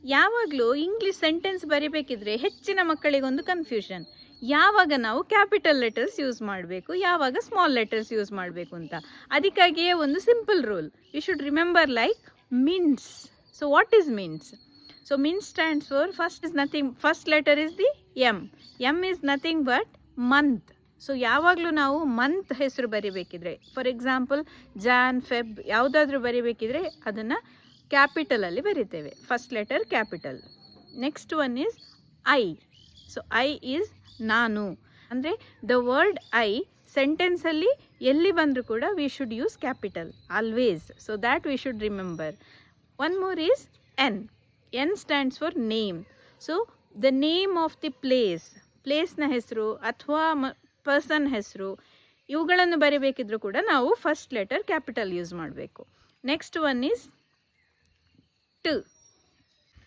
ಯಾವಾಗಲೂ English sentence ಬರಿಬೇಕಿದ್ರೆ ಹೆಚ್ಚಿನ ಮಕ್ಕಳಿಗೊಂದು confusion, ಯಾವಾಗ ನಾವು ಕ್ಯಾಪಿಟಲ್ ಲೆಟರ್ಸ್ ಯೂಸ್ ಮಾಡಬೇಕು, ಯಾವಾಗ ಸ್ಮಾಲ್ ಲೆಟರ್ಸ್ ಯೂಸ್ ಮಾಡಬೇಕು ಅಂತ. ಅದಕ್ಕಾಗಿಯೇ ಒಂದು simple rule you should remember, like MINS. So what is MINS? So MINS stands for first letter is the M. M is nothing but month. So ಯಾವಾಗಲೂ ನಾವು month ಹೆಸರು ಬರಿಬೇಕಿದ್ರೆ, ಫಾರ್ ಎಕ್ಸಾಂಪಲ್ ಜಾನ್, ಫೆಬ್ ಯಾವುದಾದ್ರೂ ಬರಿಬೇಕಿದ್ರೆ ಅದನ್ನು ಕ್ಯಾಪಿಟಲಲ್ಲಿ ಬರಿತೇವೆ, first letter capital. Next one is I. So I is ನಾನು. ಅಂದರೆ ದ ವರ್ಡ್ ಐ ಸೆಂಟೆನ್ಸಲ್ಲಿ ಎಲ್ಲಿ ಬಂದರೂ ಕೂಡ we should use capital always. So that we should remember. One more is N. N stands for name. So the name of the ಪ್ಲೇಸ್ನ ಹೆಸರು ಅಥವಾ person ಹೆಸರು ಇವುಗಳನ್ನು ಬರಿಬೇಕಿದ್ರೂ ಕೂಡ ನಾವು ಫಸ್ಟ್ ಲೆಟರ್ ಕ್ಯಾಪಿಟಲ್ ಯೂಸ್ ಮಾಡಬೇಕು. Next one is T.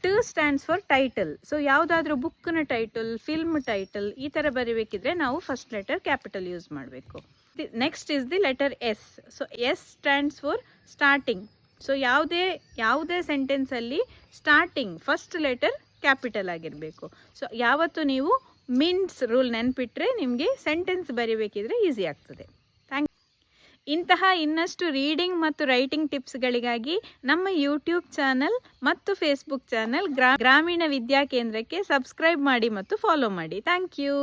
T stands for title. So ಯಾವುದಾದ್ರೂ ಬುಕ್ನ ಟೈಟಲ್, ಫಿಲ್ಮ್ ಟೈಟಲ್ ಈ ಥರ ಬರಿಬೇಕಿದ್ರೆ ನಾವು ಫಸ್ಟ್ ಲೆಟರ್ ಕ್ಯಾಪಿಟಲ್ ಯೂಸ್ ಮಾಡಬೇಕು. Next is the letter S. So S stands for starting. So ಯಾವುದೇ ಸೆಂಟೆನ್ಸಲ್ಲಿ ಸ್ಟಾರ್ಟಿಂಗ್ ಫಸ್ಟ್ ಲೆಟರ್ ಕ್ಯಾಪಿಟಲ್ ಆಗಿರಬೇಕು. ಸೊ ಯಾವತ್ತು ನೀವು ಮಿನ್ಸ್ ರೂಲ್ ನೆನ್ಪಿಟ್ರೆ ನಿಮಗೆ ಸೆಂಟೆನ್ಸ್ ಬರಿಬೇಕಿದ್ರೆ ಈಸಿ ಆಗ್ತದೆ. ಇಂತಹ ಇನ್ನಷ್ಟು ರೀಡಿಂಗ್ ಮತ್ತು ರೈಟಿಂಗ್ ಟಿಪ್ಸ್ಗಳಿಗಾಗಿ ನಮ್ಮ ಯೂಟ್ಯೂಬ್ ಚಾನಲ್ ಮತ್ತು ಫೇಸ್ಬುಕ್ ಚಾನಲ್ ಗ್ರಾಮೀಣ ವಿದ್ಯಾ ಕೇಂದ್ರಕ್ಕೆ ಸಬ್ಸ್ಕ್ರೈಬ್ ಮಾಡಿ ಮತ್ತು ಫಾಲೋ ಮಾಡಿ. Thank you.